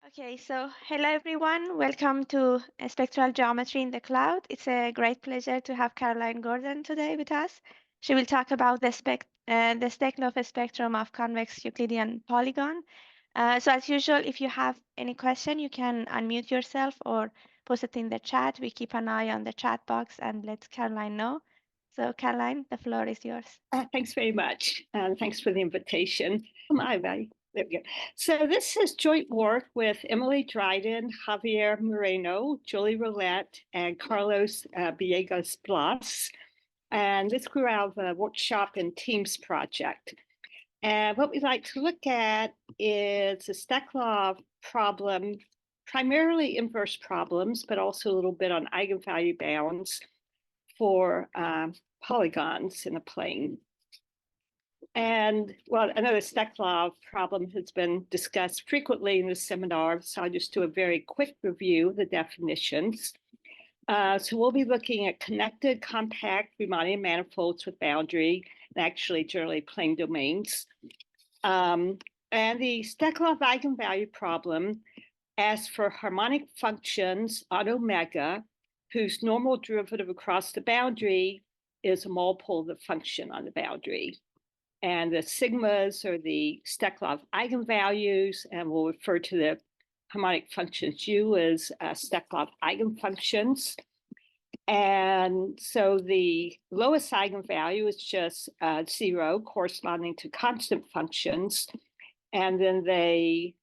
Okay, so hello everyone. Welcome to Spectral Geometry in the Cloud. It's a great pleasure to have Carolyn Gordon today with us. She will talk about the Steklov spectrum of convex Euclidean polygon. So as usual, if you have any question, you can unmute yourself or post it in the chat. We keep an eye on the chat box and let Caroline know. So Caroline, the floor is yours. Thanks very much. Thanks for the invitation. There we go. So this is joint work with Emily Dryden, Javier Moreno, Julie Rowlett, and Carlos Villegas Blas. And this grew out of a workshop and teams project. And what we'd like to look at is a Steklov problem, primarily inverse problems, but also a little bit on eigenvalue bounds for polygons in a plane. And well, another Steklov problem has been discussed frequently in the seminar, so I'll just do a very quick review of the definitions. So we'll be looking at connected compact Riemannian manifolds with boundary, and actually generally plane domains. And the Steklov eigenvalue problem asks for harmonic functions on omega, whose normal derivative across the boundary is a multiple of the function on the boundary. And the sigmas are the Steklov eigenvalues, and we'll refer to the harmonic functions U as Steklov eigenfunctions. And so the lowest eigenvalue is just 0, corresponding to constant functions. And then they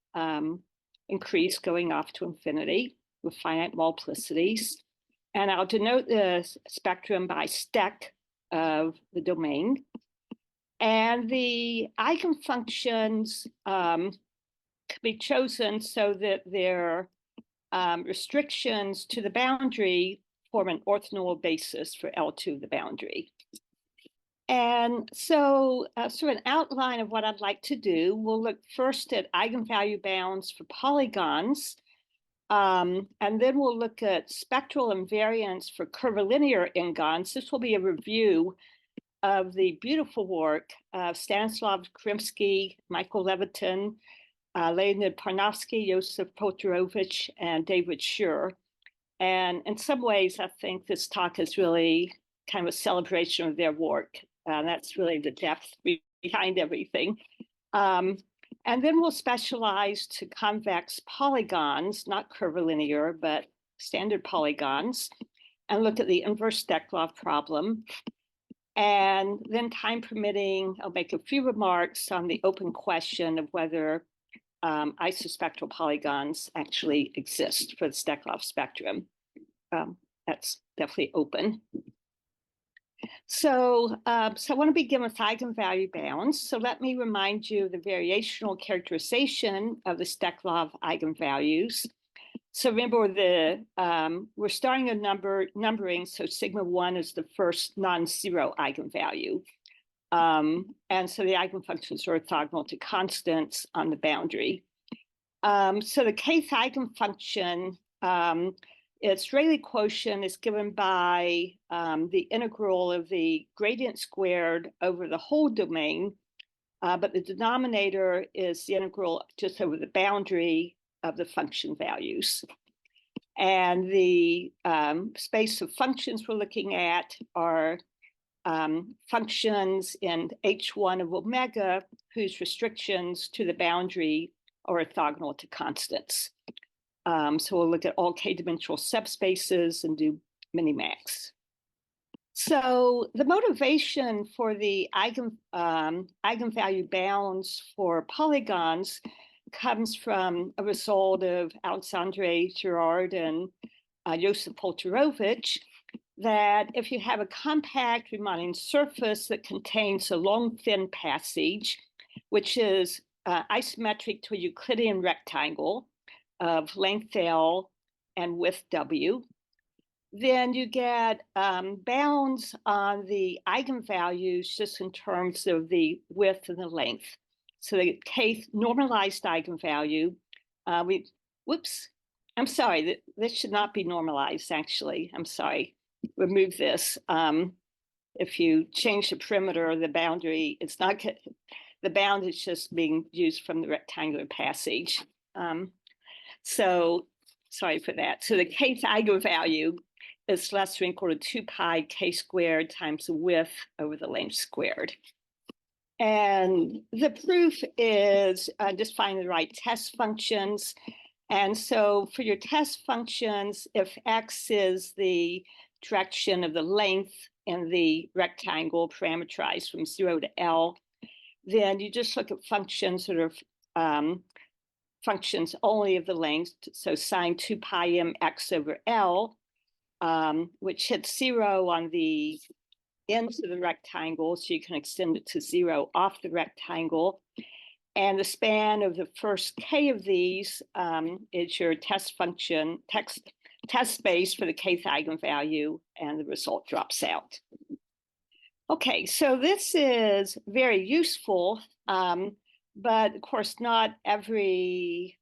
increase going off to infinity with finite multiplicities. And I'll denote the spectrum by Stek of the domain. And the eigenfunctions can be chosen so that their restrictions to the boundary form an orthonormal basis for L2 of the boundary. And so sort of an outline of what I'd like to do, we'll look first at eigenvalue bounds for polygons, and then we'll look at spectral invariants for curvilinear n-gons. This will be a review of the beautiful work of Stanislav Krymski, Michael Levitin, Leonid Parnovski, Iosif, Polterovich, and David Sher. And in some ways, I think this talk is really kind of a celebration of their work. That's really the depth behind everything. And then we'll specialize to convex polygons, not curvilinear, but standard polygons, and look at the inverse Steklov problem. And then, time permitting, I'll make a few remarks on the open question of whether isospectral polygons actually exist for the Steklov spectrum. That's definitely open. So I want to begin with eigenvalue bounds. So let me remind you of the variational characterization of the Steklov eigenvalues. So remember, we're starting a numbering, so sigma 1 is the first non-zero eigenvalue. And so the eigenfunctions are orthogonal to constants on the boundary. So the kth eigenfunction, its Rayleigh quotient is given by the integral of the gradient squared over the whole domain, but the denominator is the integral just over the boundary of the function values. And the space of functions we're looking at are functions in H1 of omega, whose restrictions to the boundary are orthogonal to constants. So we'll look at all k-dimensional subspaces and do minimax. So the motivation for the eigenvalue bounds for polygons comes from a result of Alexandre Girard and Iosif Polterovich, that if you have a compact Riemannian surface that contains a long, thin passage, which is isometric to a Euclidean rectangle of length L and width W, then you get bounds on the eigenvalues just in terms of the width and the length. So the kth normalized eigenvalue, I'm sorry, this should not be normalized, actually. I'm sorry, remove this. If you change the perimeter of the boundary, it's not, the bound is just being used from the rectangular passage. So sorry for that. So the kth eigenvalue is less than or equal to 2 pi k squared times the width over the length squared. And the proof is just find the right test functions. And so for your test functions, if x is the direction of the length in the rectangle parameterized from 0 to L, then you just look at functions that are functions only of the length. So sine 2 pi mx over L, which hits 0 on the ends of the rectangle, so you can extend it to 0 off the rectangle. And the span of the first k of these is your test function, test space for the kth eigenvalue, and the result drops out. Okay, so this is very useful, but of course not every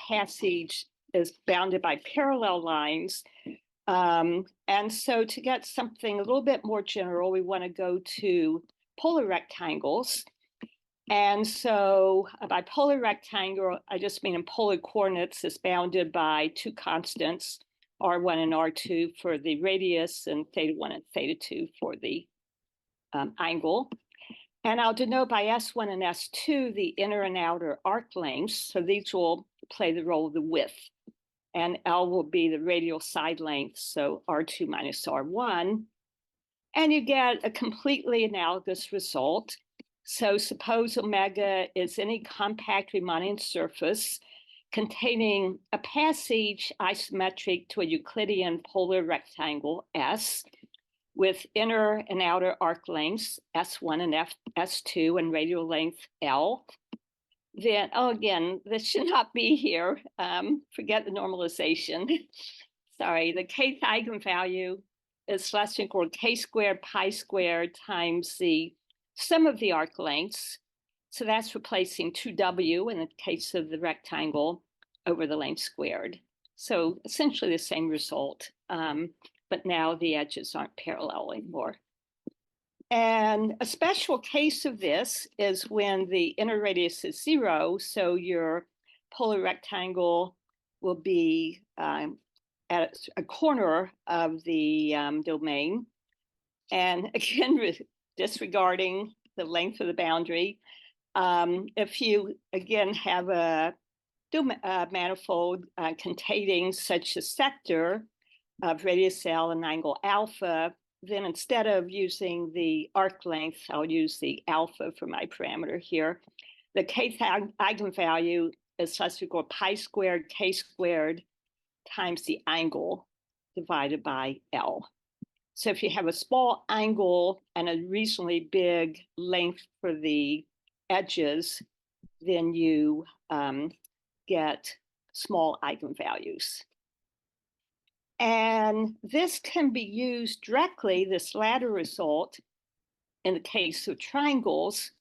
passage is bounded by parallel lines. And so to get something a little bit more general, we want to go to polar rectangles. And so by polar rectangle, I just mean in polar coordinates, it's bounded by two constants, R1 and R2 for the radius and θ1 and θ2 for the angle. And I'll denote by S1 and S2 the inner and outer arc lengths. So these will play the role of the width. And L will be the radial side length, so R2 minus R1. And you get a completely analogous result. So suppose omega is any compact Riemannian surface containing a passage isometric to a Euclidean polar rectangle S with inner and outer arc lengths S1 and S2 and radial length L. Then, again, this should not be here. Forget the normalization. Sorry, the kth eigenvalue is less than or equal to k squared pi squared times the sum of the arc lengths. So that's replacing 2w in the case of the rectangle over the length squared. So essentially the same result, but now the edges aren't parallel anymore. And a special case of this is when the inner radius is 0, so your polar rectangle will be at a corner of the domain. And again, disregarding the length of the boundary, if you, again, have a manifold containing such a sector of radius L and angle alpha, then instead of using the arc length, I'll use the alpha for my parameter here. The kth eigenvalue is less than or equal to pi squared k squared times the angle divided by L. So if you have a small angle and a reasonably big length for the edges, then you get small eigenvalues. And this can be used directly, this latter result, in the case of triangles,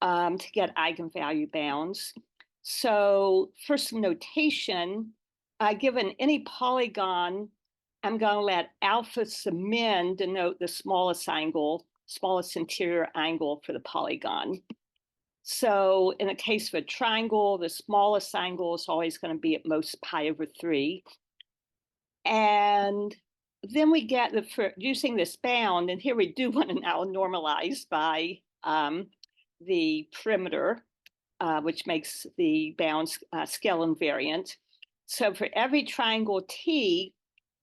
to get eigenvalue bounds. So for some notation, given any polygon, I'm going to let alpha sub min denote the smallest angle, smallest interior angle for the polygon. So in the case of a triangle, the smallest angle is always going to be at most pi over 3. And then we get using this bound, and here we do want to now normalize by the perimeter, which makes the bounds scale invariant. So for every triangle T,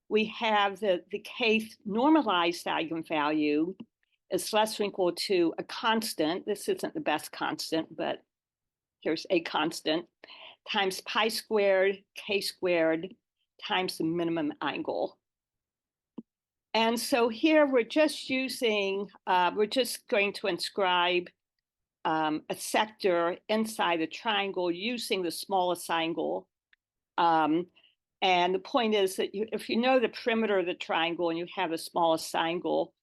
we have the kth normalized eigenvalue is less than or equal to a constant. This isn't the best constant, but here's a constant, times pi squared, k squared, times the minimum angle. And so here we're just using, we're just going to inscribe a sector inside the triangle using the smallest angle. And the point is that if you know the perimeter of the triangle and you have the smallest angle,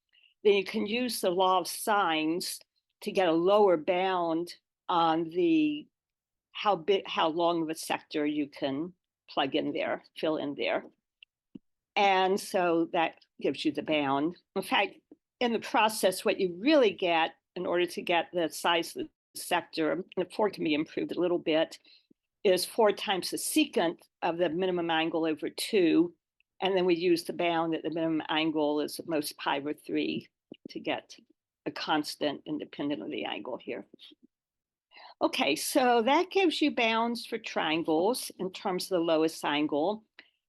then you can use the law of sines to get a lower bound on the how long of a sector you can plug in there, fill in there. And so that gives you the bound. In fact, in the process, what you really get in order to get the size of the sector, and the 4 can be improved a little bit, is 4 times the secant of the minimum angle over 2. And then we use the bound that the minimum angle is at most pi over 3 to get a constant independent of the angle here. Okay, so that gives you bounds for triangles in terms of the lowest angle.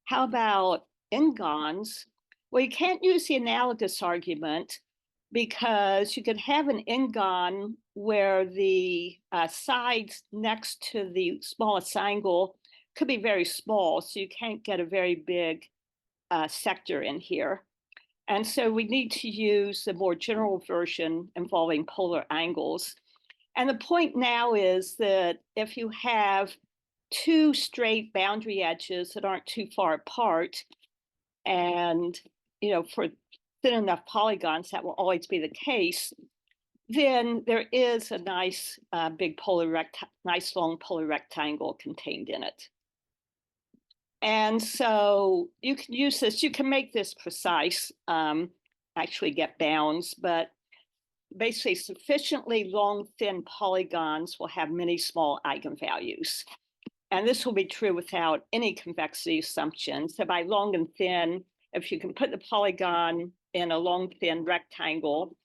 How about n-gons? Well, you can't use the analogous argument because you could have an n-gon where the sides next to the smallest angle could be very small, so you can't get a very big sector in here. And so we need to use the more general version involving polar angles. And the point now is that if you have 2 straight boundary edges that aren't too far apart, and for thin enough polygons, that will always be the case, then there is a nice big nice long polar rectangle contained in it. And so you can use this, you can make this precise, actually get bounds, but basically sufficiently long, thin polygons will have many small eigenvalues. And this will be true without any convexity assumption. So by long and thin, if you can put the polygon in a long, thin rectangle,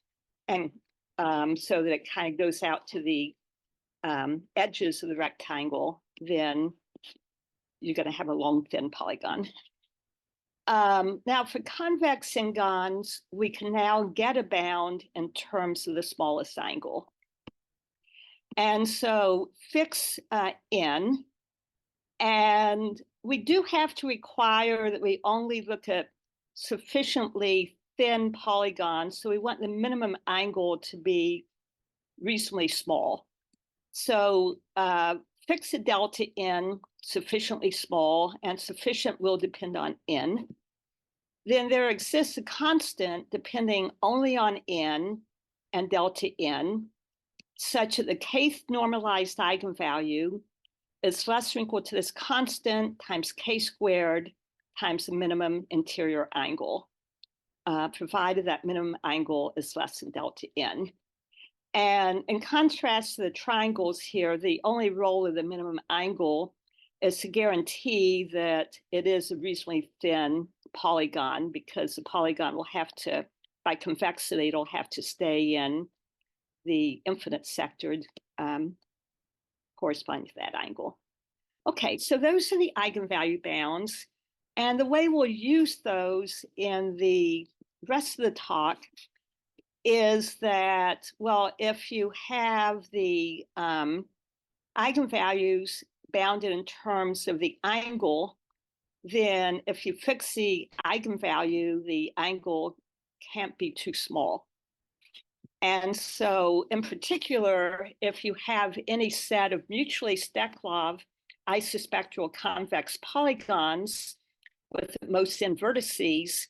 and so that it kind of goes out to the edges of the rectangle, then you're going to have a long, thin polygon. Now for convex n-gons, we can now get a bound in terms of the smallest angle. And so fix n, and we do have to require that we only look at sufficiently thin polygons. So we want the minimum angle to be reasonably small. So fix a delta n sufficiently small, and sufficient will depend on n. Then there exists a constant depending only on n and delta n, such that the kth normalized eigenvalue is less or equal to this constant times k squared times the minimum interior angle, provided that minimum angle is less than delta n. And in contrast to the triangles here, the only role of the minimum angle is to guarantee that it is a reasonably thin polygon, because the polygon will have to, by convexity, it'll have to stay in the infinite sector corresponding to that angle. Okay, so those are the eigenvalue bounds. And the way we'll use those in the rest of the talk is that, well, if you have the eigenvalues bounded in terms of the angle, then if you fix the eigenvalue, the angle can't be too small. And so in particular, if you have any set of mutually Steklov isospectral convex polygons with most n vertices,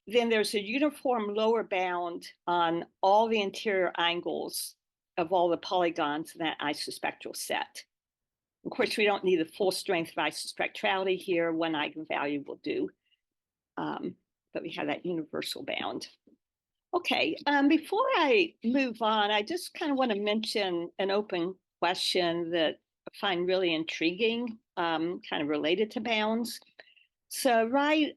then there's a uniform lower bound on all the interior angles of all the polygons in that isospectral set. Of course, we don't need the full strength of isospectrality here. One eigenvalue will do, but we have that universal bound. Okay, before I move on, I just kind of want to mention an open question that I find really intriguing, kind of related to bounds. So write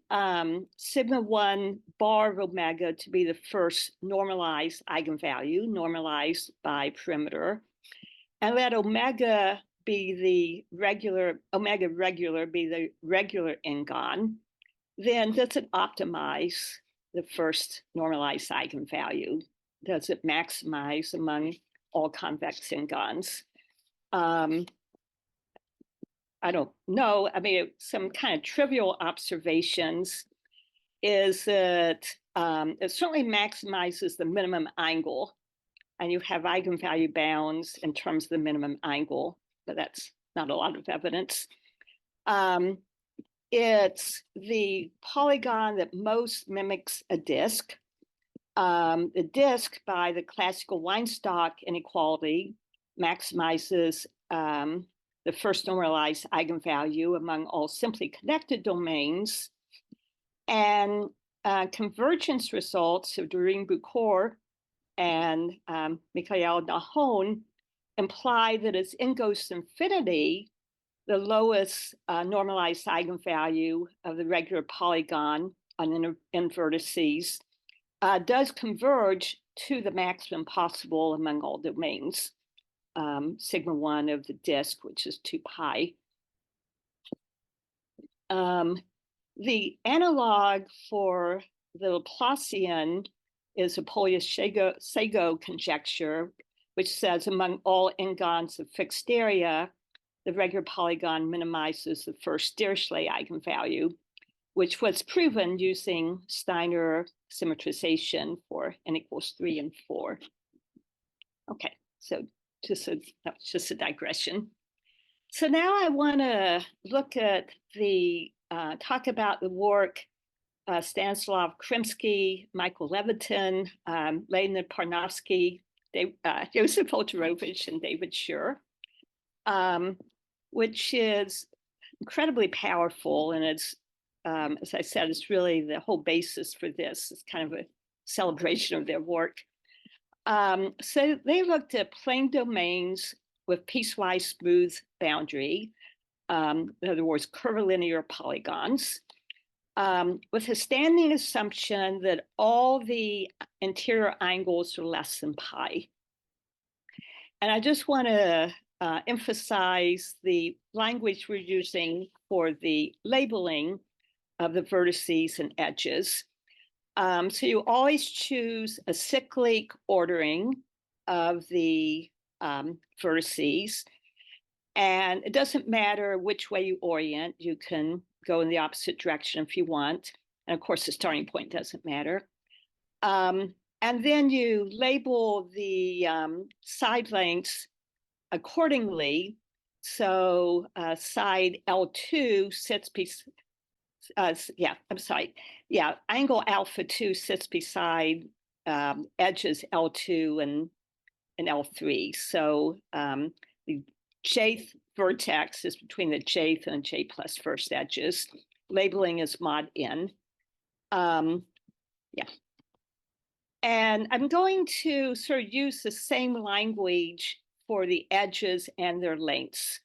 sigma 1 bar of omega to be the first normalized eigenvalue, normalized by perimeter, and let omega be the regular, omega regular be the regular n-gon. Then does it optimize the first normalized eigenvalue? Does it maximize among all convex n-gons? I don't know. I mean, some kind of trivial observations is that it certainly maximizes the minimum angle, and you have eigenvalue bounds in terms of the minimum angle, but that's not a lot of evidence. It's the polygon that most mimics a disk. The disk, by the classical Weinstock inequality, maximizes the first normalized eigenvalue among all simply connected domains. And convergence results of Doreen-Bucor and Mikhail Nahon imply that as n goes to infinity, the lowest normalized eigenvalue of the regular polygon on n vertices does converge to the maximum possible among all domains, sigma 1 of the disk, which is 2 pi. The analog for the Laplacian is a Polius-Sago conjecture, which says among all n-gons of fixed area, the regular polygon minimizes the first Dirichlet eigenvalue, which was proven using Steiner symmetrization for n equals 3 and 4. Okay, so that's just a digression. So now I want to look at talk about the work Stanislav Krymski, Michael Levitin, Leonid Parnovski, Iosif Polterovich, and David Sher, which is incredibly powerful. And it's, as I said, it's really the whole basis for this. It's kind of a celebration of their work. So they looked at plane domains with piecewise smooth boundary, in other words, curvilinear polygons, with a standing assumption that all the interior angles are less than pi. And I just want to emphasize the language we're using for the labeling of the vertices and edges. So you always choose a cyclic ordering of the vertices. And it doesn't matter which way you orient. You can go in the opposite direction if you want. And of course, the starting point doesn't matter. And then you label the side lengths accordingly. So side L2 sits angle alpha 2 sits beside edges L2 and L3. So the jth vertex is between the jth and j plus first edges. Labeling is mod n. And I'm going to sort of use the same language for the edges and their lengths.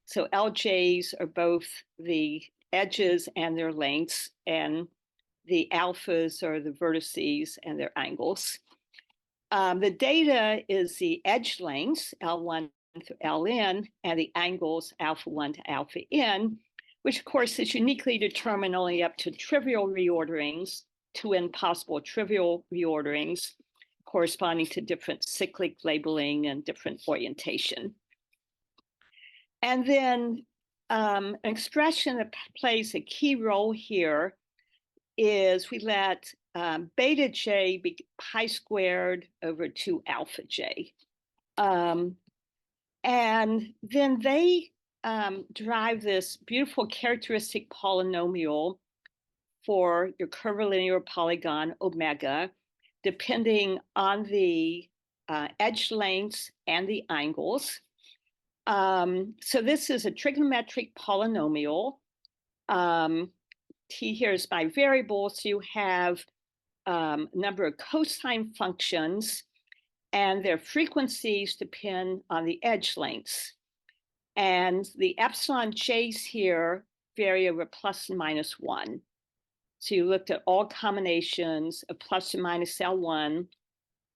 So LJs are both the edges and their lengths, and the alphas are the vertices and their angles. The data is the edge lengths, L1 to Ln, and the angles alpha 1 to alpha n, which of course is uniquely determined only up to trivial reorderings, 2n possible trivial reorderings corresponding to different cyclic labeling and different orientation. And then an expression that plays a key role here is we let beta j be pi squared over 2 alpha j. And then they derive this beautiful characteristic polynomial for your curvilinear polygon omega, depending on the edge lengths and the angles. So this is a trigonometric polynomial. T here is my variable, so you have a number of cosine functions, and their frequencies depend on the edge lengths. And the epsilon j's here vary over plus and minus 1. So you looked at all combinations of plus and minus L1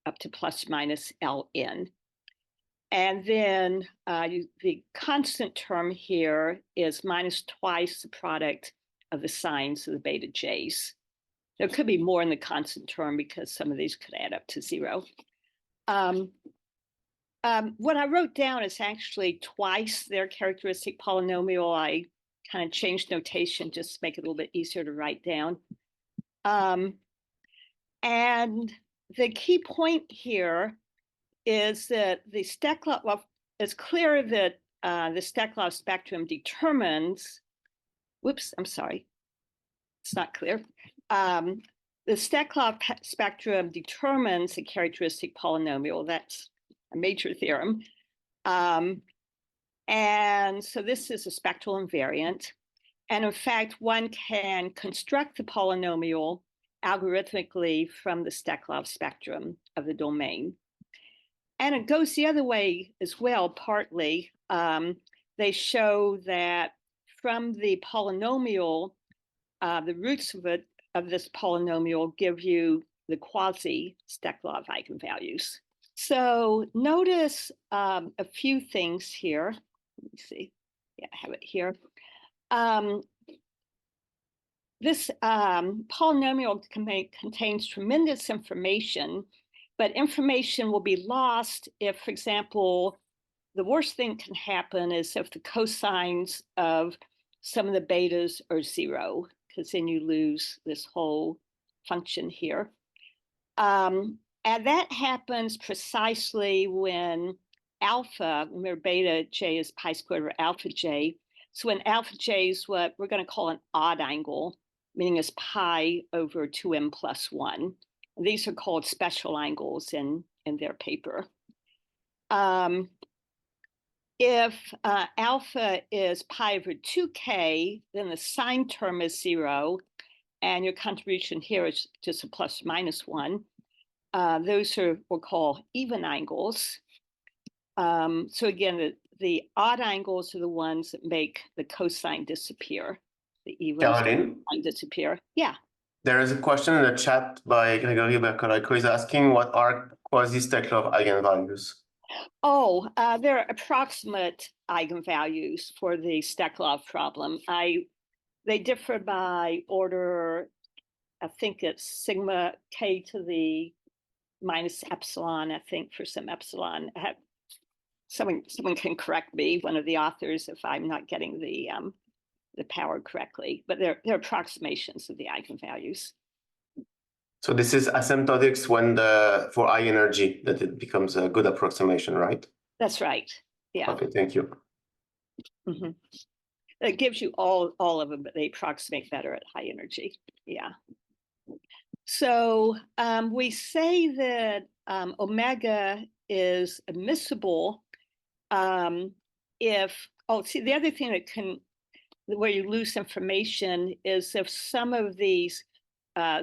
up to plus minus Ln. And then the constant term here is minus twice the product of the signs of the beta j's. There could be more in the constant term because some of these could add up to 0. What I wrote down is actually twice their characteristic polynomial. I kind of changed notation just to make it a little bit easier to write down. And the key point here is that the Steklov, well, it's clear that the Steklov spectrum determines, whoops, I'm sorry, it's not clear. The Steklov spectrum determines a characteristic polynomial. That's a major theorem. And so this is a spectral invariant. And in fact, one can construct the polynomial algorithmically from the Steklov spectrum of the domain. And it goes the other way as well, partly. they show that from the polynomial, the roots of this polynomial give you the quasi-Steklov eigenvalues. So notice a few things here. Let me see. Yeah, I have it here. This polynomial contains tremendous information, but information will be lost if, for example, the worst thing can happen is if the cosines of some of the betas are 0, because then you lose this whole function here. And that happens precisely when alpha, remember beta j is pi squared over alpha j. So when alpha j is what we're going to call an odd angle, meaning it's pi over 2m plus 1. These are called special angles in their paper. If alpha is pi over 2k, then the sine term is 0, and your contribution here is just a plus or minus 1. Those we'll call even angles. So again, the odd angles are the ones that make the cosine disappear. The even Caroline, disappear. Yeah. there is a question in the chat by Gregory Berkolai who is asking what are quasi-Steklov eigenvalues? Oh, they're approximate eigenvalues for the Steklov problem. They differ by order. I think it's sigma k to the minus epsilon. I think for some epsilon. Someone can correct me, one of the authors, if I'm not getting the power correctly. But they're approximations of the eigenvalues. So this is asymptotics when for high energy that it becomes a good approximation, right? That's right. Yeah. Okay, thank you. Mm-hmm. It gives you all of them, but they approximate better at high energy. Yeah. So we say that omega is admissible if, the other thing where you lose information is if some of these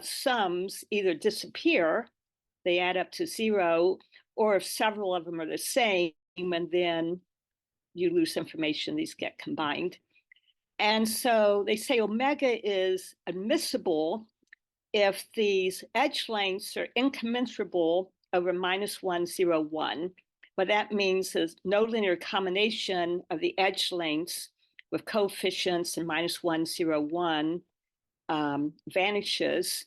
sums either disappear, they add up to 0, or if several of them are the same, and then you lose information, these get combined. And so they say omega is admissible if these edge lengths are incommensurable over -1, 0, 1. What that means is no linear combination of the edge lengths with coefficients in -1, 0, 1 vanishes.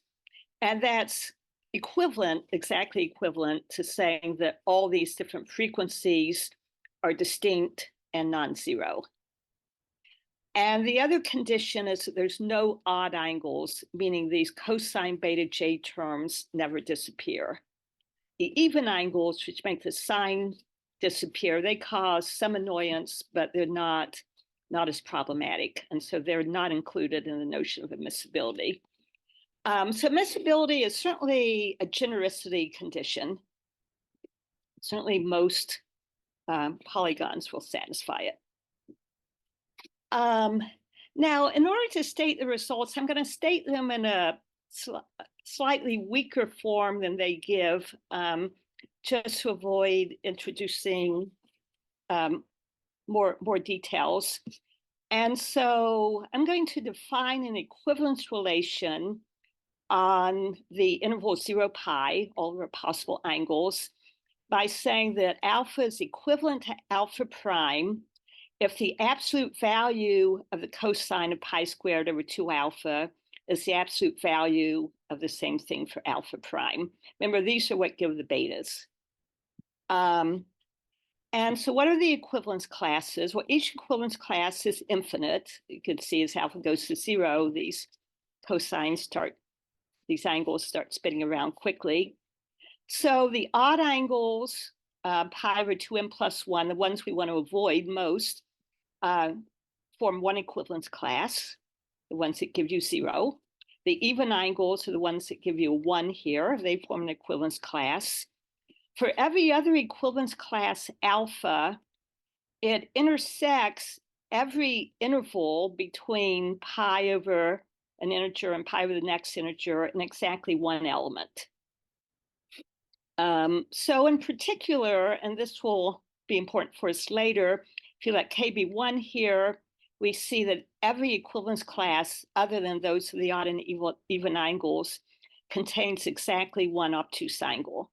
And that's exactly equivalent to saying that all these different frequencies are distinct and non-zero. And the other condition is that there's no odd angles, meaning these cosine beta j terms never disappear. The even angles, which make the sine disappear, they cause some annoyance, but they're not as problematic. And so they're not included in the notion of admissibility. So admissibility is certainly a genericity condition. Certainly most polygons will satisfy it. Now, in order to state the results, I'm going to state them in a slightly weaker form than they give, just to avoid introducing more details. And so I'm going to define an equivalence relation on the interval 0 pi, all of our possible angles, by saying that alpha is equivalent to alpha prime if the absolute value of the cosine of pi squared over 2 alpha is the absolute value of the same thing for alpha prime. Remember, these are what give the betas. And so what are the equivalence classes? Well, each equivalence class is infinite. You can see as alpha goes to 0, these angles start spinning around quickly. So the odd angles, pi over 2m plus 1, the ones we want to avoid most, form one equivalence class, the ones that give you 0. The even angles are the ones that give you 1 here. They form an equivalence class. For every other equivalence class alpha, it intersects every interval between pi over an integer and pi over the next integer in exactly one element. So in particular, and this will be important for us later, if you let K be 1 here, we see that every equivalence class, other than those of the odd and even angles, contains exactly one obtuse angle.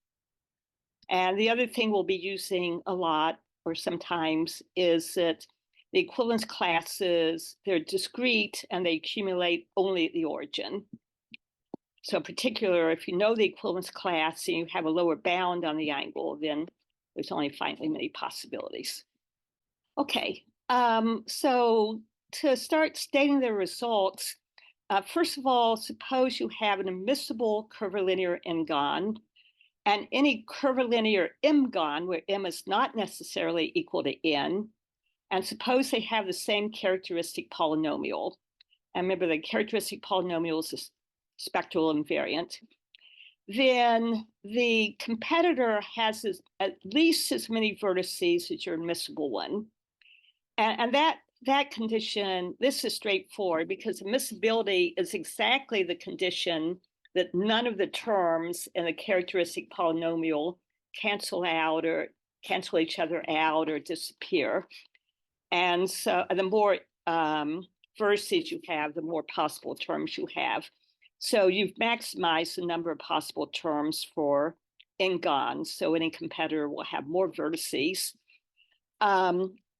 And the other thing we'll be using a lot, or sometimes, is that the equivalence classes, they're discrete and they accumulate only at the origin. So in particular, if you know the equivalence class and you have a lower bound on the angle, then there's only finitely many possibilities. Okay, so to start stating the results, first of all, suppose you have an immiscible curvilinear n-gon, and any curvilinear m-gon, where m is not necessarily equal to n, and suppose they have the same characteristic polynomial. And remember, the characteristic polynomial is a spectral invariant. Then the competitor has at least as many vertices as your immiscible one. And that condition, this is straightforward because immiscibility is exactly the condition that none of the terms in the characteristic polynomial cancel out or cancel each other out or disappear. And so the more vertices you have, the more possible terms you have. So you've maximized the number of possible terms for n-gon. So any competitor will have more vertices.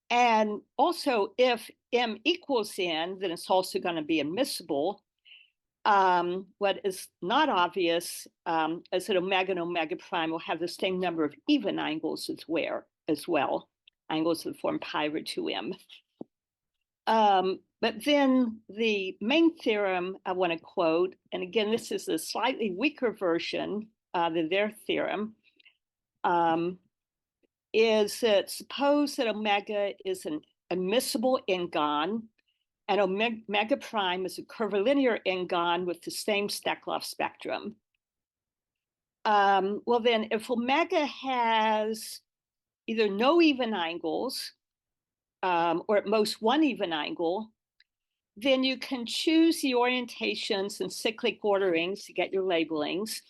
And also, if m equals n, then it's also going to be immiscible. What is not obvious is that omega and omega prime will have the same number of even angles as well, angles that form pi over 2m. But then the main theorem I want to quote, and again, this is a slightly weaker version than their theorem, is that suppose that omega is an immiscible n-gon, and omega prime is a curvilinear n-gon with the same Steklov spectrum. Well, then if omega has either no even angles, or at most one even angle, then you can choose the orientations and cyclic orderings to get your labelings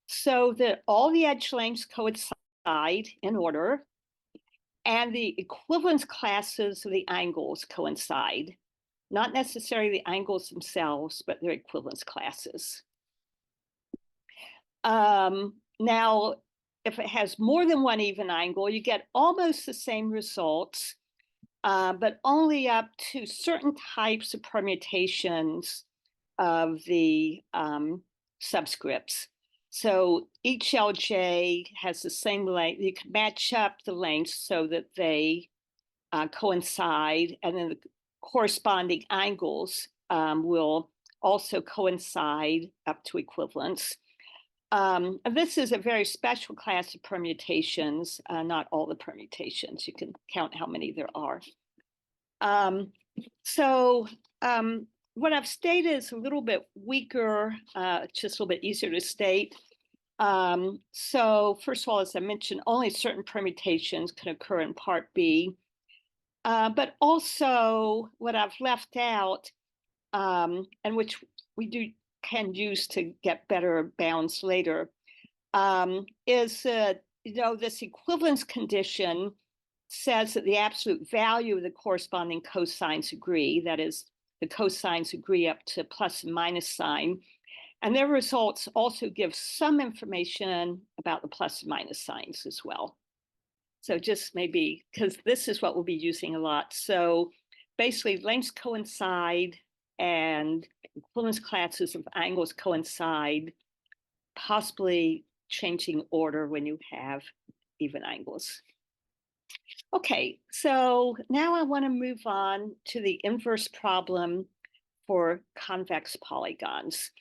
so that all the edge lengths coincide in order and the equivalence classes of the angles coincide. Not necessarily the angles themselves, but their equivalence classes. Now, if it has more than one even angle, you get almost the same results, but only up to certain types of permutations of the subscripts. So each LJ has the same length. You can match up the lengths so that they coincide, and then the corresponding angles will also coincide up to equivalence. And this is a very special class of permutations, not all the permutations. You can count how many there are. What I've stated is a little bit weaker, just a little bit easier to state. So first of all, as I mentioned, only certain permutations can occur in part B. But also what I've left out, and which we can use to get better bounds later, is that, this equivalence condition says that the absolute value of the corresponding cosines agree. That is, the cosines agree up to plus and minus sign. And their results also give some information about the plus and minus signs as well. So just maybe, because this is what we'll be using a lot. So basically lengths coincide and equivalence classes of angles coincide, possibly changing order when you have even angles. Okay, so now I want to move on to the inverse problem for convex polygons.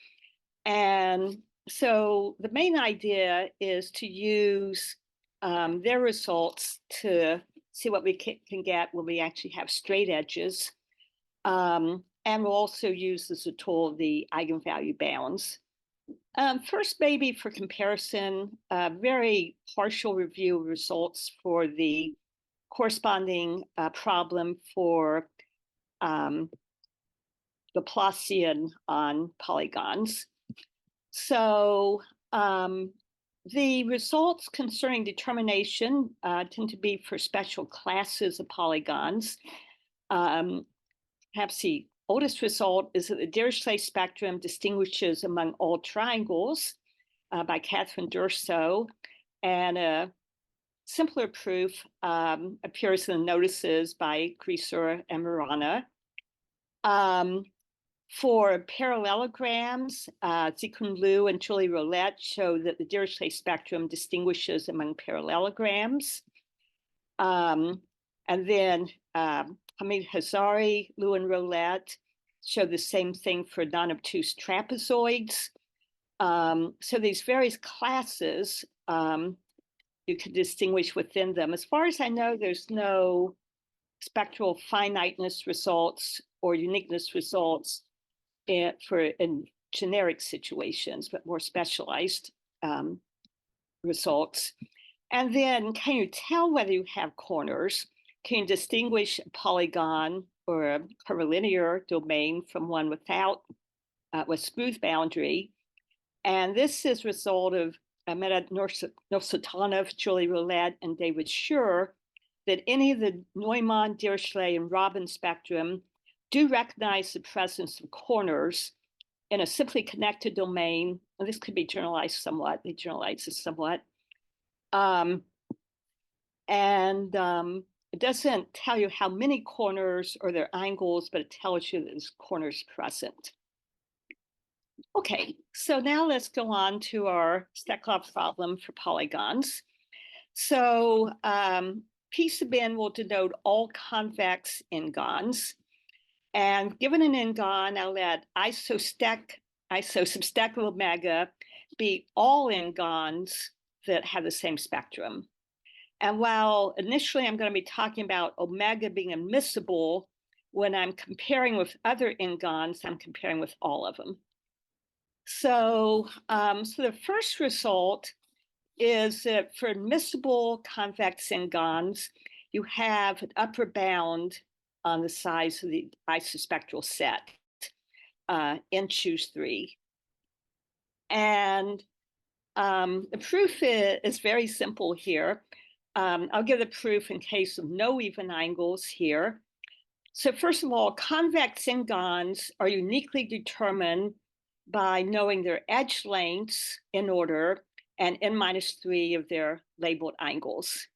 And so the main idea is to use their results to see what we can get when we actually have straight edges. And we'll also use as a tool the eigenvalue bounds. First, maybe for comparison, a very partial review of results for the corresponding problem for Laplacian on polygons. So The results concerning determination tend to be for special classes of polygons. Perhaps the oldest result is that the Dirichlet spectrum distinguishes among all triangles by Catherine Durso, and a simpler proof appears in the notices by Grieser and Marana. For parallelograms, Zikun Liu and Julie Rowlett show that the Dirichlet spectrum distinguishes among parallelograms. And then Hamid Hazari, Liu and Rowlett show the same thing for non-obtuse trapezoids. So these various classes, you can distinguish within them. As far as I know, there's no spectral finiteness results or uniqueness results in generic situations, but more specialized results. And then can you tell whether you have corners? Can you distinguish a polygon or a curvilinear domain from one without with smooth boundary? And this is a result of Ahmed Nursultanov, Julie Rowlett, and David Sher, that any of the Neumann, Dirichlet, and Robin spectrum do recognize the presence of corners in a simply connected domain. And this could be generalized somewhat. They generalize this somewhat. It doesn't tell you how many corners or their angles, but it tells you that there's corners present. Okay, so now let's go on to our Steklov problem for polygons. So P sub n will denote all convex n-gons. And given an n-gon, I'll let iso sub Steklov omega be all n-gons that have the same spectrum. And while initially I'm going to be talking about omega being admissible, when I'm comparing with other n-gons, I'm comparing with all of them. So, the first result is that for admissible convex n-gons, you have an upper bound on the size of the isospectral set, n choose 3. And the proof is very simple here. I'll give the proof in case of no even angles here. So first of all, convex n-gons are uniquely determined by knowing their edge lengths in order and n-3 of their labeled angles.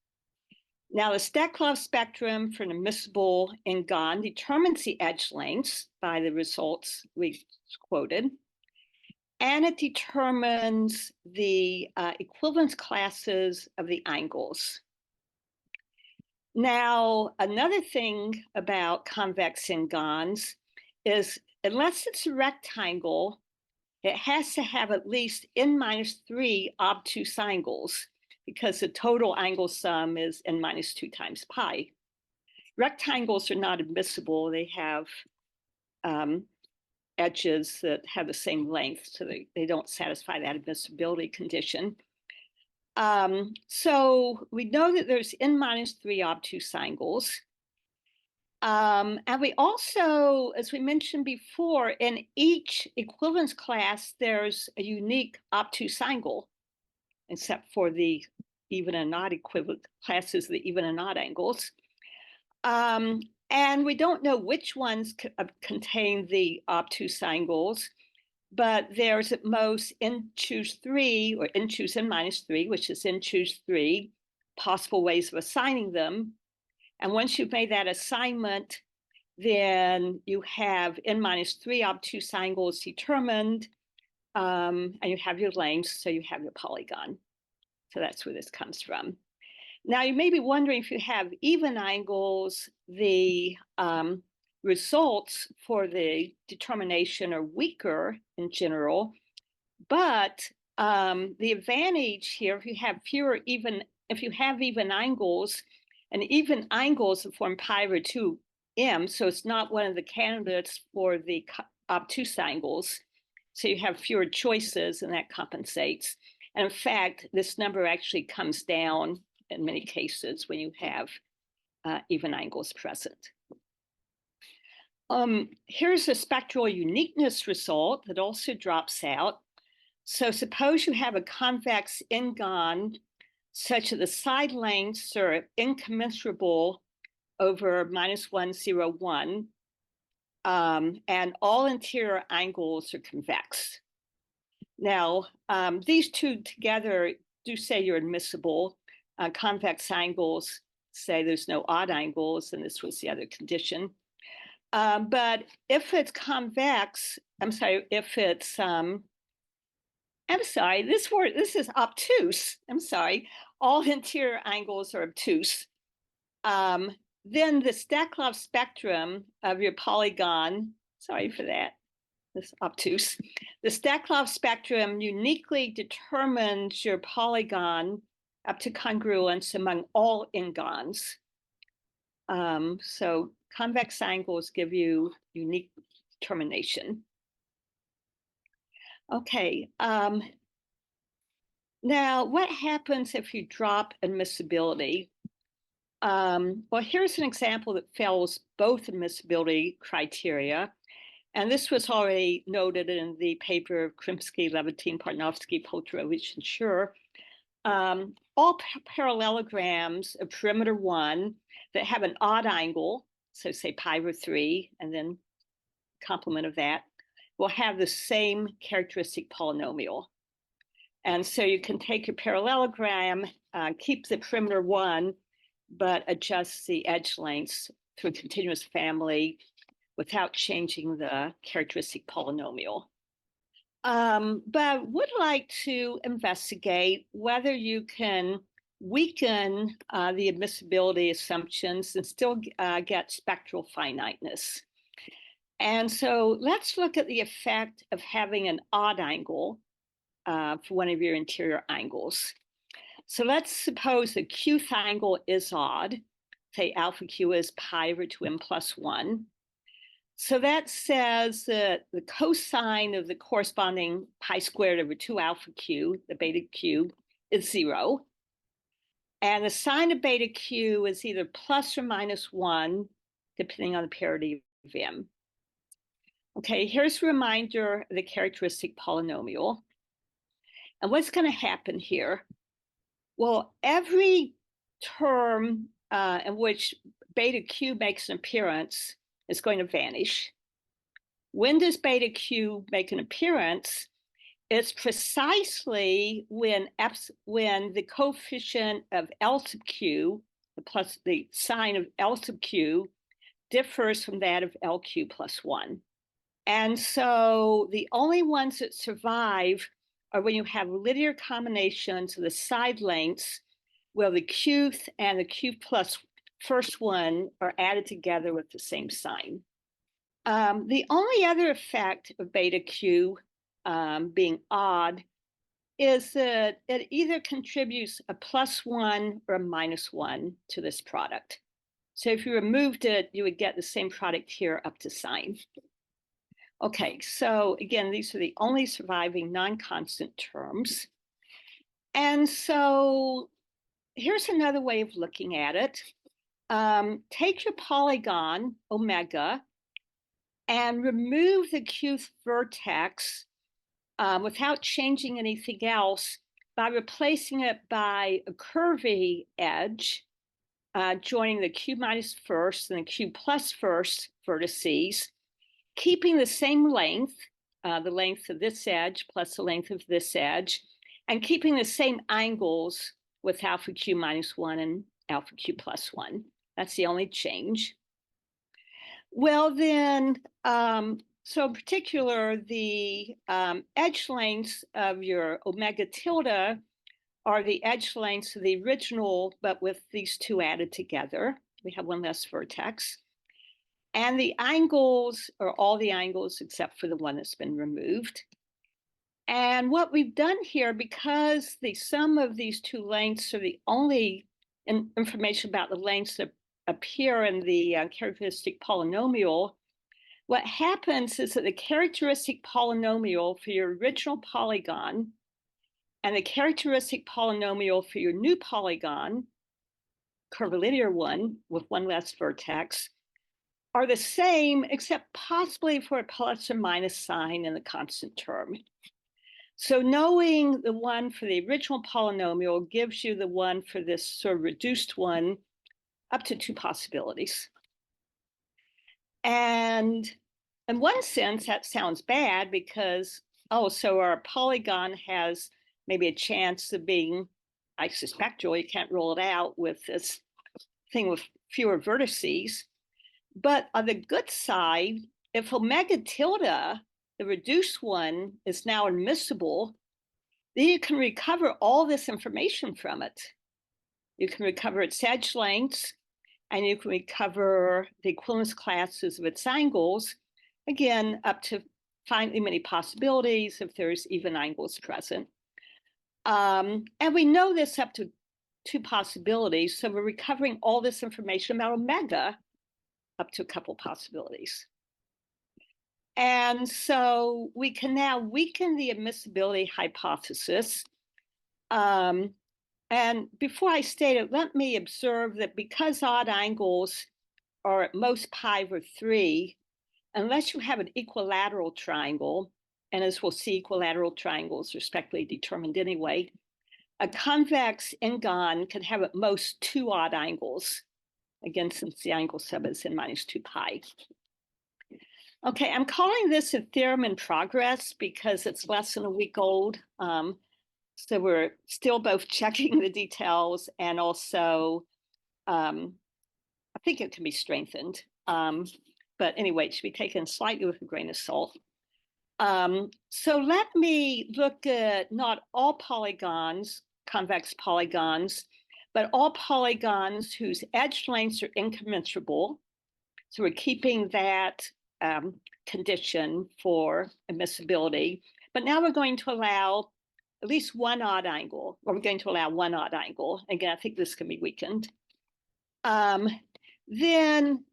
Now, the Steklov spectrum for an admissible n-gon determines the edge lengths by the results we quoted, and it determines the equivalence classes of the angles. Now, another thing about convex n-gons is unless it's a rectangle, it has to have at least n-3 obtuse angles because the total angle sum is n-2 times pi. Rectangles are not admissible. They have edges that have the same length, so they don't satisfy that admissibility condition. So we know that there's n-3 obtuse angles. And we also, as we mentioned before, in each equivalence class, there's a unique obtuse angle, except for the even and odd equivalent classes, the even and odd angles. And we don't know which ones contain the obtuse angles, but there's at most n choose 3 or n choose n-3, which is n choose 3 possible ways of assigning them. And once you've made that assignment, then you have n-3 obtuse angles determined, and you have your lengths, so you have your polygon. So that's where this comes from. Now, you may be wondering if you have even angles, the results for the determination are weaker in general, but the advantage here, if you have even angles, and even angles form pi over 2m, so it's not one of the candidates for the obtuse angles. So you have fewer choices, and that compensates. And in fact, this number actually comes down in many cases when you have even angles present. Here's a spectral uniqueness result that also drops out. So suppose you have a convex n-gon such that the side lengths are incommensurable over -1, 0, 1, and all interior angles are convex. Now, these two together do say you're admissible. Convex angles say there's no odd angles, and this was the other condition. But if it's convex, if it's, this is obtuse. All interior angles are obtuse. Then the Steklov spectrum of your polygon, sorry for that, this obtuse. The Steklov spectrum uniquely determines your polygon up to congruence among all n-gons. So convex angles give you unique determination. Okay. Now, what happens if you drop admissibility? Well, here's an example that fails both admissibility criteria. And this was already noted in the paper of Krymski, Levitin, Parnovski, Polterovich, and Sher. All parallelograms of perimeter 1 that have an odd angle, so say pi/3, and then complement of that, will have the same characteristic polynomial. And so you can take your parallelogram, keep the perimeter 1, but adjust the edge lengths through a continuous family without changing the characteristic polynomial. But would like to investigate whether you can weaken the admissibility assumptions and still get spectral finiteness. And so let's look at the effect of having an odd angle for one of your interior angles. So let's suppose the qth angle is odd. Say alpha q is pi/2m+1. So that says that the cosine of the corresponding pi²/2 alpha q, the beta q, is 0. And the sine of beta q is either plus or minus 1, depending on the parity of m. Okay, here's a reminder of the characteristic polynomial. And what's going to happen here? Well, every term in which beta q makes an appearance is going to vanish. When does beta q make an appearance? It's precisely when the coefficient of L sub q, plus the sign of L sub q, differs from that of LQ+1. And so the only ones that survive are when you have linear combinations of the side lengths, where the qth and the q plus first one are added together with the same sign. The only other effect of beta q being odd is that it either contributes a +1 or a -1 to this product. So if you removed it, you would get the same product here up to sine. Okay, so again, these are the only surviving non-constant terms. And so here's another way of looking at it. Take your polygon, omega, and remove the qth vertex without changing anything else by replacing it by a curvy edge, joining the q minus first and the q plus first vertices, keeping the same length, the length of this edge plus the length of this edge, and keeping the same angles with alpha q minus 1 and alpha q plus 1. That's the only change. Well, then, so in particular, the edge lengths of your omega tilde are the edge lengths of the original, but with these two added together. We have one less vertex. And the angles are all the angles except for the one that's been removed. And what we've done here, because the sum of these two lengths are the only information about the lengths that appear in the characteristic polynomial, what happens is that the characteristic polynomial for your original polygon and the characteristic polynomial for your new polygon, curvilinear one with one less vertex, are the same, except possibly for a plus or minus sign in the constant term. So knowing the one for the original polynomial gives you the one for this sort of reduced one up to 2 possibilities. And in one sense, that sounds bad because, oh, so our polygon has maybe a chance of being isospectral. You can't rule it out with this thing with fewer vertices. But on the good side, if omega tilde, the reduced one, is now admissible, then you can recover all this information from it. You can recover its edge lengths, and you can recover the equivalence classes of its angles, again, up to finitely many possibilities if there's even angles present. And we know this up to 2 possibilities, so we're recovering all this information about omega up to a couple possibilities. And so we can now weaken the admissibility hypothesis. And before I state it, let me observe that because odd angles are at most pi over 3, unless you have an equilateral triangle, and as we'll see, equilateral triangles are spectrally determined anyway, a convex n-gon can have at most 2 odd angles, again, since the angle sub is n minus 2 pi. Okay, I'm calling this a theorem in progress because it's less than a week old. So we're still both checking the details and also I think it can be strengthened. But anyway, it should be taken slightly with a grain of salt. So let me look at not all polygons, convex polygons, but all polygons whose edge lengths are incommensurable. So we're keeping that condition for admissibility. But now we're going to allow at least one odd angle, or we're going to allow one odd angle. Again, I think this can be weakened. Then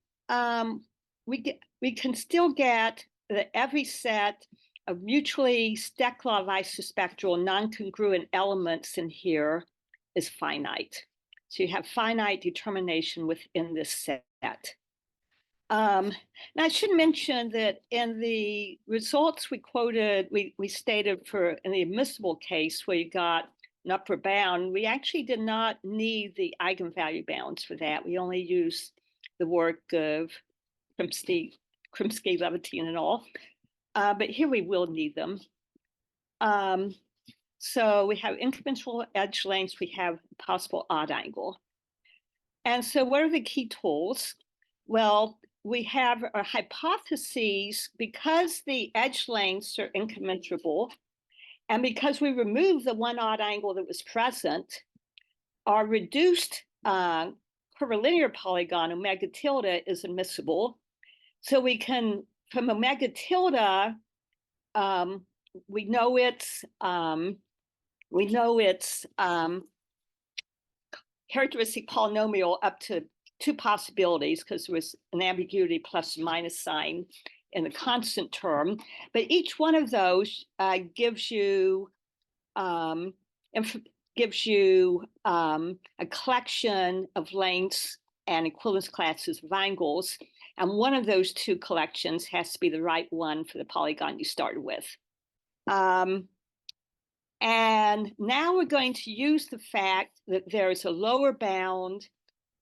we can still get that every set of mutually Steklov isospectral non-congruent elements in here is finite. So you have finite determination within this set. Now I should mention that in the results we quoted, we stated for in the admissible case where you got an upper bound, we actually did not need the eigenvalue bounds for that. We only used the work of Krymski, Levitin, and all. But here we will need them. So we have incommensurable edge lengths, we have possible odd angle. And so what are the key tools? Well, we have our hypotheses because the edge lengths are incommensurable, and because we remove the one odd angle that was present, our reduced curvilinear polygon, omega tilde, is admissible. So we can, from omega tilde, we know it's characteristic polynomial up to 2 possibilities because there was an ambiguity plus or minus sign in the constant term. But each one of those gives you a collection of lengths and equivalence classes of angles. And one of those 2 collections has to be the right one for the polygon you started with. And now we're going to use the fact that there is a lower bound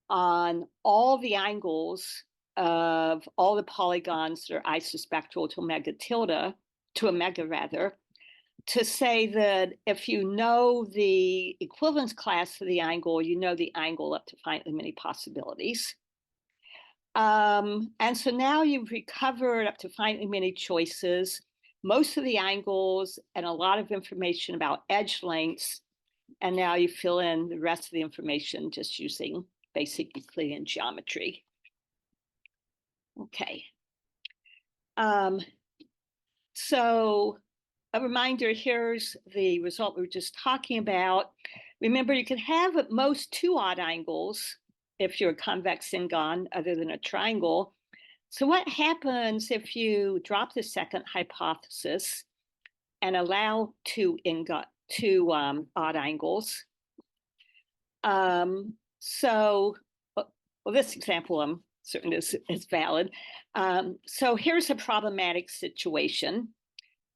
on all the angles of all the polygons that are isospectral to omega tilde, to omega rather, to say that if you know the equivalence class for the angle, you know the angle up to finitely many possibilities. And so now you've recovered up to finitely many choices, most of the angles, and a lot of information about edge lengths. And now you fill in the rest of the information just using basic Euclidean geometry. Okay. So a reminder, here's the result we were just talking about. Remember, you can have at most 2 odd angles if you're a convex n-gon other than a triangle. So what happens if you drop the second hypothesis and allow 2 odd angles? So, well, this example I'm certain is valid. So here's a problematic situation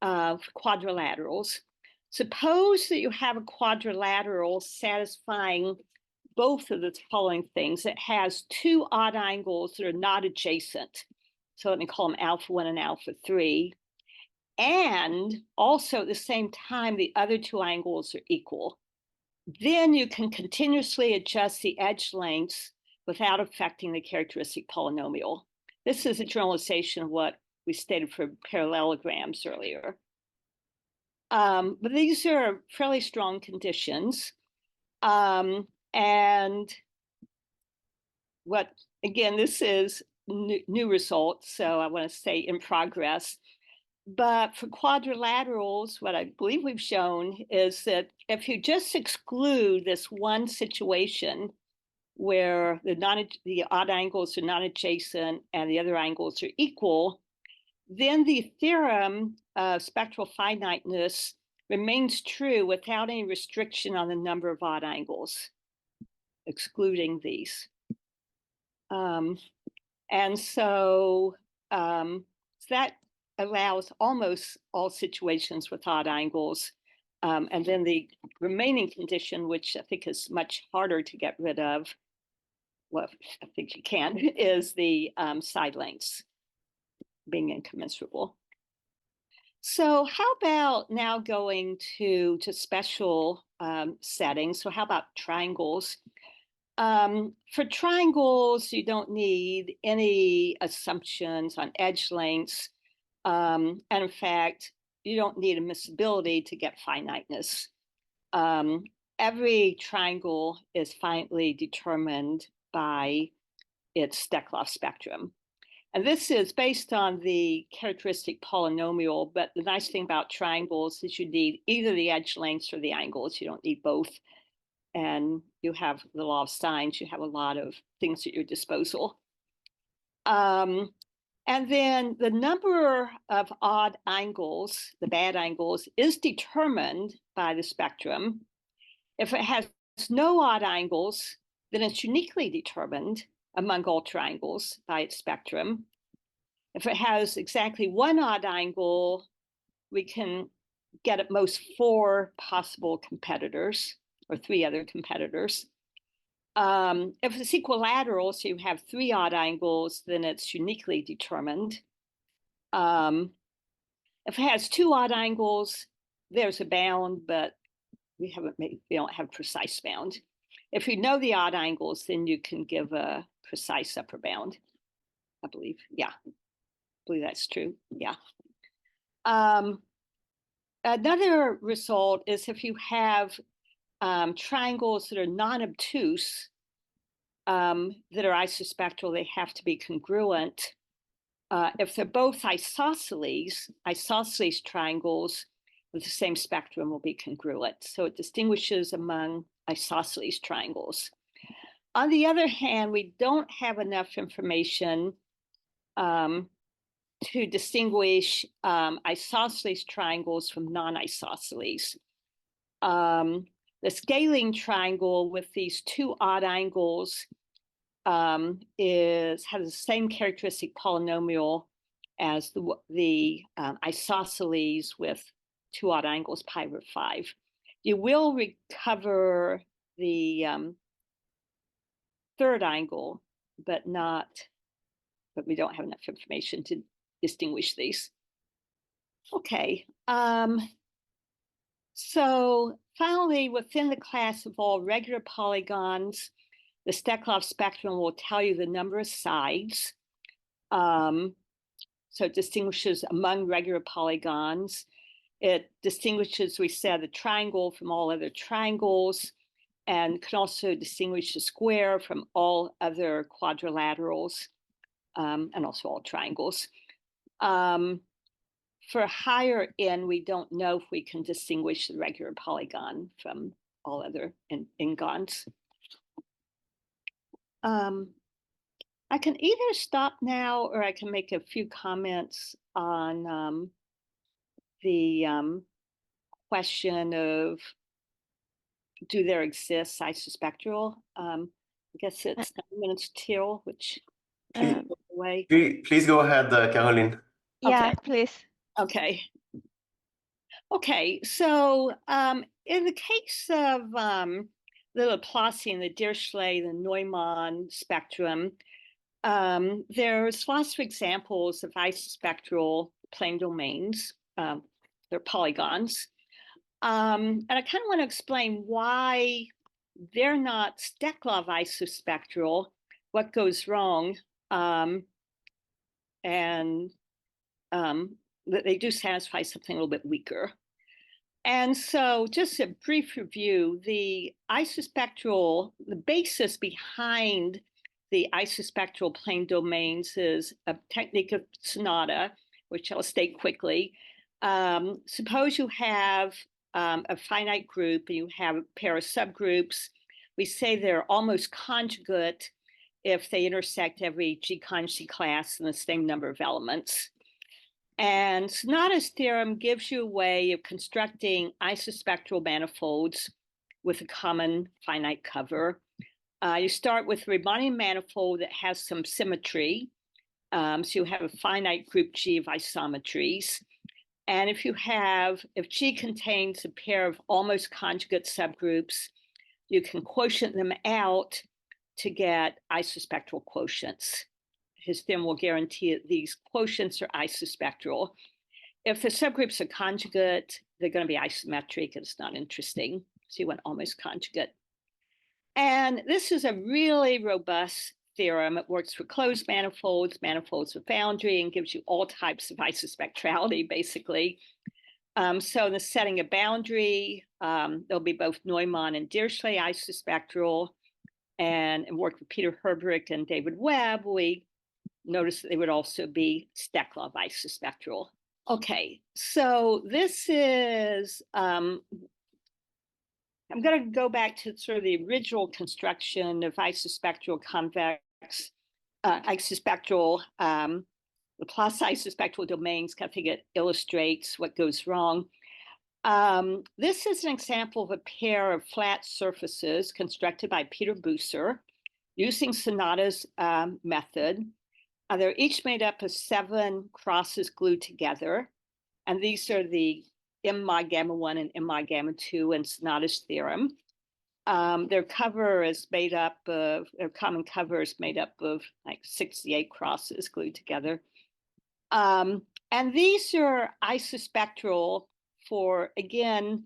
of quadrilaterals. Suppose that you have a quadrilateral satisfying both of the following things. It has two odd angles that are not adjacent. So let me call them alpha 1 and alpha 3. And also at the same time, the other two angles are equal. Then you can continuously adjust the edge lengths without affecting the characteristic polynomial. This is a generalization of what we stated for parallelograms earlier. But these are fairly strong conditions. And what, again, this is new results, so I want to say in progress. But for quadrilaterals, what I believe we've shown is that if you just exclude this one situation where the odd angles are non-adjacent and the other angles are equal, then the theorem of spectral finiteness remains true without any restriction on the number of odd angles, excluding these. And so that allows almost all situations with odd angles. And then the remaining condition, which I think is much harder to get rid of, well, I think you can, is the side lengths being incommensurable. So how about now going to special settings? So how about triangles? For triangles, you don't need any assumptions on edge lengths. And in fact, you don't need admissibility to get finiteness. Every triangle is finitely determined by its Steklov spectrum. And this is based on the characteristic polynomial, but the nice thing about triangles is you need either the edge lengths or the angles. You don't need both. And you have the law of sines. You have a lot of things at your disposal. And then the number of odd angles, the bad angles, is determined by the spectrum. If it has no odd angles, then it's uniquely determined among all triangles by its spectrum. If it has exactly one odd angle, we can get at most 4 possible competitors or 3 other competitors. If it's equilateral, so you have 3 odd angles, then it's uniquely determined. If it has 2 odd angles, there's a bound, but we don't have precise bound. If you know the odd angles, then you can give a precise upper bound, I believe. Yeah, I believe that's true. Yeah. Another result is if you have triangles that are non-obtuse, that are isospectral, they have to be congruent. If they're both isosceles triangles with the same spectrum will be congruent. So it distinguishes among isosceles triangles. On the other hand, we don't have enough information to distinguish isosceles triangles from non-isosceles. The scaling triangle with these 2 odd angles has the same characteristic polynomial as the isosceles with 2 odd angles pi over 5. You will recover the third angle, but we don't have enough information to distinguish these. Okay. So finally, within the class of all regular polygons, the Steklov spectrum will tell you the number of sides. So it distinguishes among regular polygons. It distinguishes, we said, the triangle from all other triangles, and can also distinguish the square from all other quadrilaterals, and also all triangles. For higher n, we don't know if we can distinguish the regular polygon from all other n-gons. I can either stop now or I can make a few comments on the question of, do there exist isospectral? I guess it's 9 minutes till, which away. Please go ahead, Carolyn. Yeah, Okay. please. Okay. Okay, so in the case of the Laplacian, the Dirichlet, the Neumann spectrum, there's lots of examples of isospectral plane domains. They're polygons. And I kind of want to explain why they're not Steklov isospectral, what goes wrong, and that they do satisfy something a little bit weaker. And so just a brief review, the isospectral, the basis behind the isospectral plane domains is a technique of sonata, which I'll state quickly. Suppose you have a finite group and you have a pair of subgroups. We say they're almost conjugate if they intersect every G conjugacy class in the same number of elements. And Sonata's theorem gives you a way of constructing isospectral manifolds with a common finite cover. You start with a Riemannian manifold that has some symmetry. So you have a finite group G of isometries. And if G contains a pair of almost conjugate subgroups, you can quotient them out to get isospectral quotients. His theorem will guarantee that these quotients are isospectral. If the subgroups are conjugate, they're going to be isometric. It's not interesting. So you want almost conjugate. And this is a really robust theorem. It works for closed manifolds, manifolds with boundary, and gives you all types of isospectrality, basically. So in the setting of boundary, there'll be both Neumann and Dirichlet isospectral. And work with Peter Herbrich and David Webb, we notice that they would also be Steklov isospectral. Okay, so this is, I'm going to go back to sort of the original construction of isospectral convex, isospectral, the plus isospectral domains. I think it illustrates what goes wrong. This is an example of a pair of flat surfaces constructed by Peter Buser using Sonata's method. They're each made up of 7 crosses glued together. And these are the M mod gamma 1 and M mod gamma 2 in Sonata's theorem. Their cover is made up of, their common cover is made up of like 68 crosses glued together. And these are isospectral for, again,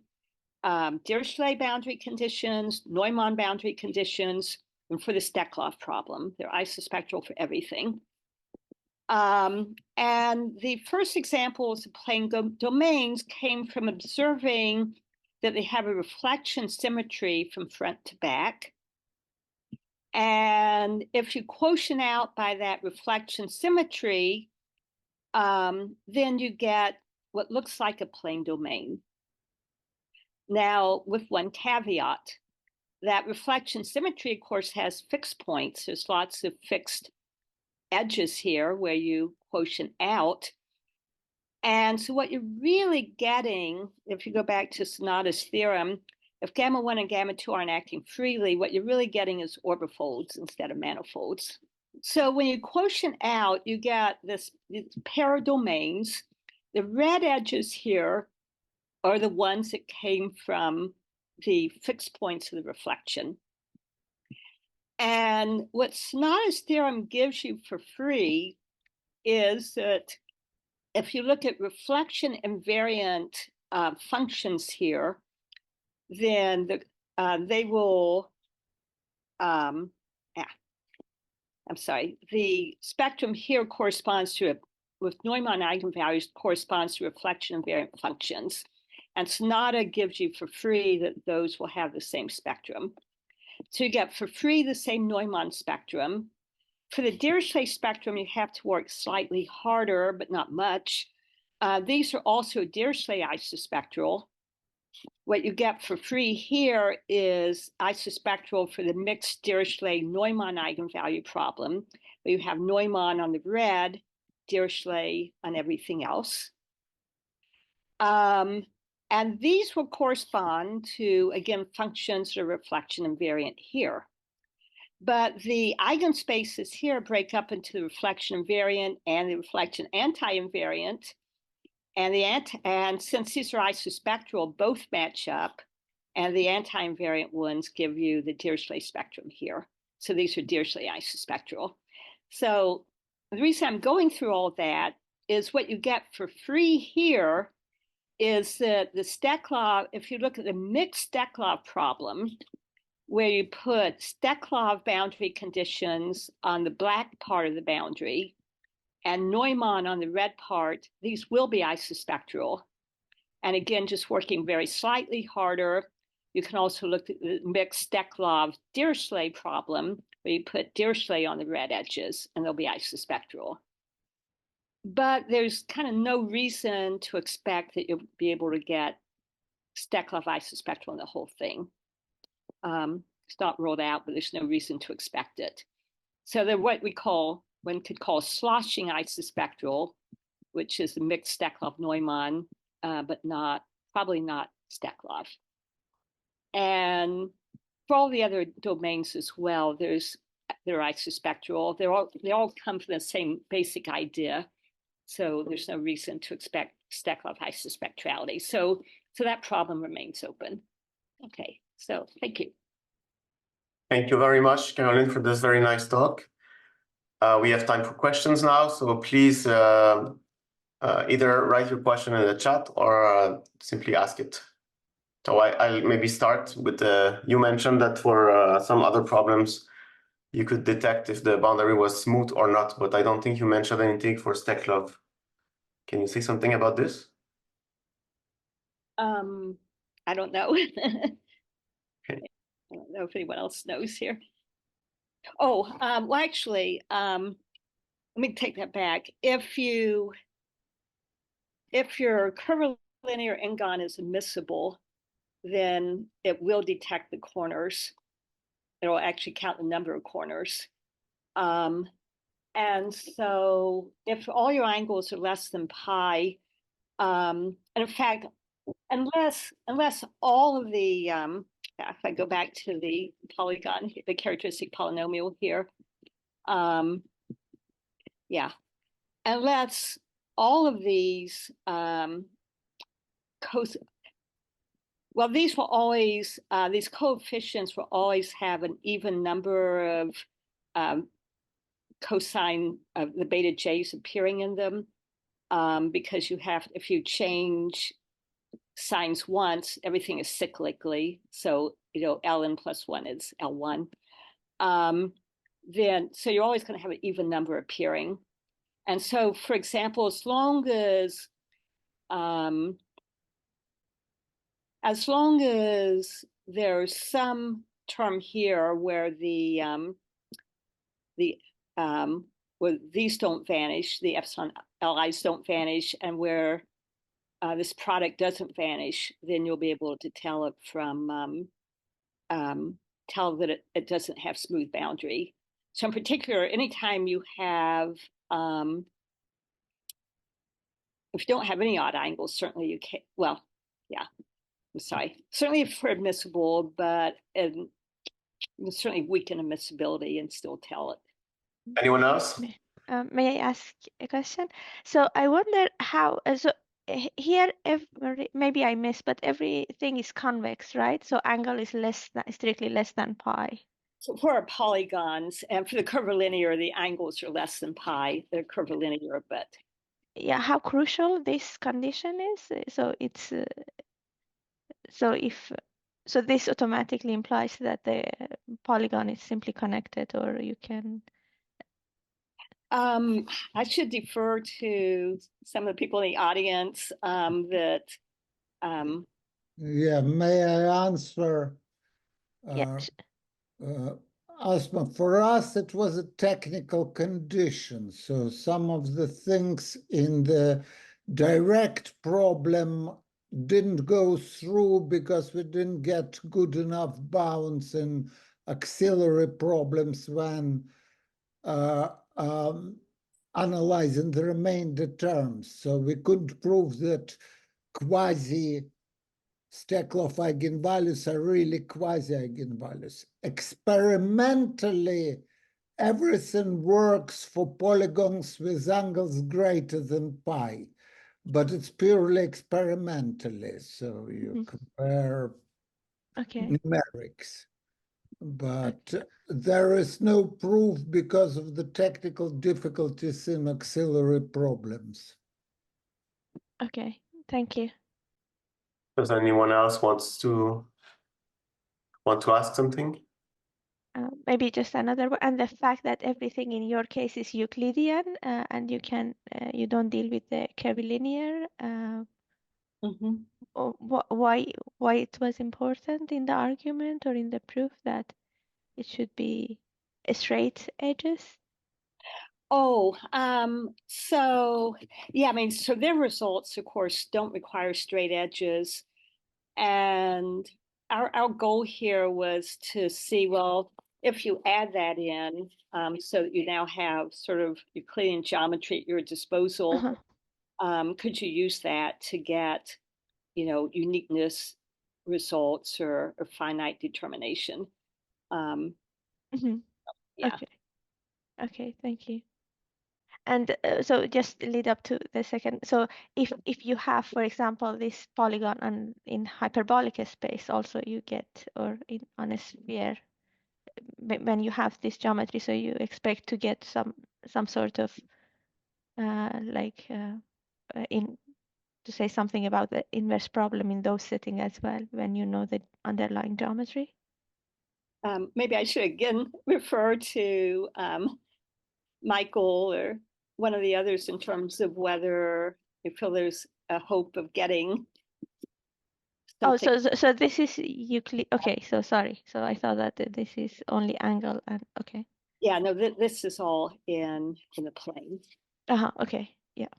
Dirichlet boundary conditions, Neumann boundary conditions, and for the Steklov problem. They're isospectral for everything. And the first examples of plane domains came from observing that they have a reflection symmetry from front to back. And if you quotient out by that reflection symmetry, then you get what looks like a plane domain. Now, with one caveat, that reflection symmetry, of course, has fixed points. There's lots of fixed edges here where you quotient out. And so what you're really getting, if you go back to Sonata's theorem, if gamma 1 and gamma 2 aren't acting freely, what you're really getting is orbifolds instead of manifolds. So when you quotient out, you get this pair of domains. The red edges here are the ones that came from the fixed points of the reflection. And what Sonata's theorem gives you for free is that if you look at reflection invariant functions here, then they will, the spectrum here corresponds to, with Neumann eigenvalues, corresponds to reflection invariant functions. And Sonata gives you for free that those will have the same spectrum. So you get for free the same Neumann spectrum. For the Dirichlet spectrum, you have to work slightly harder, but not much. These are also Dirichlet isospectral. What you get for free here is isospectral for the mixed Dirichlet-Neumann eigenvalue problem, where you have Neumann on the red, Dirichlet on everything else. And these will correspond to, again, functions that are reflection invariant here. But the eigenspaces here break up into the reflection invariant and the reflection anti-invariant. And since these are isospectral, both match up, and the anti-invariant ones give you the Dirichlet spectrum here. So these are Dirichlet isospectral. So the reason I'm going through all that is what you get for free here is that the Steklov, if you look at the mixed Steklov problem, where you put Steklov boundary conditions on the black part of the boundary and Neumann on the red part, these will be isospectral. And again, just working very slightly harder, you can also look at the mixed Steklov-Dirichlet problem, where you put Dirichlet on the red edges, and they'll be isospectral. But there's kind of no reason to expect that you'll be able to get Steklov isospectral in the whole thing. It's not ruled out, but there's no reason to expect it. So they're what one could call sloshing isospectral, which is a mixed Steklov-Neumann, but probably not Steklov. And for all the other domains as well, they're isospectral. They all come from the same basic idea. So there's no reason to expect Steklov isospectrality. So that problem remains open. Okay, so thank you. Thank you very much, Carolyn, for this very nice talk. We have time for questions now, so please either write your question in the chat or simply ask it. So I'll maybe start with you mentioned that for some other problems, you could detect if the boundary was smooth or not, but I don't think you mentioned anything for Steklov. Can you say something about this? I don't know. Okay. I don't know if anyone else knows here. Oh, well, actually, let me take that back. If your curvilinear n-gon is admissible, then it will detect the corners. It will actually count the number of corners. And so if all your angles are less than pi, and in fact, unless all of the, if I go back to the polygon, the characteristic polynomial here, yeah, unless all of these these will always, these coefficients will always have an even number of cosine of the beta j's appearing in them, because if you change signs once, everything is cyclically. So, ln plus 1 is L1. So you're always going to have an even number appearing. And so, for example, as long as there's some term here where where these don't vanish, the epsilon li's don't vanish, and where this product doesn't vanish, then you'll be able to tell it from tell that it doesn't have smooth boundary. So in particular, anytime you have if you don't have any odd angles, certainly you can't. Well, yeah. I'm sorry. Certainly for admissible, but you can certainly weaken admissibility and still tell it. Anyone else? May I ask a question? So I wonder how, here, maybe I missed, but everything is convex, right? So angle is strictly less than pi. So for our polygons and for the curvilinear, the angles are less than pi. They're curvilinear, but. Yeah, how crucial this condition is. So it's, so this automatically implies that the polygon is simply connected, or you can. I should defer to some of the people in the audience that. Yeah, may I answer? Yes. Asma, for us, it was a technical condition. So some of the things in the direct problem didn't go through because we didn't get good enough bounds in auxiliary problems when analyzing the remainder terms. So we couldn't prove that quasi Steklov eigenvalues are really quasi-eigenvalues. Experimentally, everything works for polygons with angles greater than pi. but it's purely experimentally. So you compare numerics, but there is no proof because of the technical difficulties in auxiliary problems. Okay, thank you. Does anyone else want to ask something? Maybe just another one, and the fact that everything in your case is Euclidean, and you don't deal with the curvilinear. Why it was important in the argument or in the proof that it should be straight edges? Oh, so yeah, I mean, so their results, of course, don't require straight edges. And our goal here was to see, well, if you add that in, so that you now have sort of Euclidean geometry at your disposal, could you use that to get, uniqueness results or finite determination? Yeah. Okay, thank you. And so just lead up to the second. So if you have, for example, this polygon in hyperbolic space, also you get, or on a sphere, when you have this geometry, so you expect to get some sort of to say something about the inverse problem in those settings as well, when you know the underlying geometry. Maybe I should again refer to Michael or one of the others in terms of whether you feel there's a hope of getting something. Oh, so this is Euclid. Okay, so sorry. So I thought that this is only angle and okay. Yeah, no, this is all in the plane. Okay. Yeah.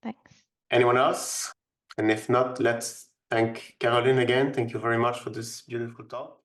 Thanks. Anyone else? And if not, let's thank Carolyn again. Thank you very much for this beautiful talk.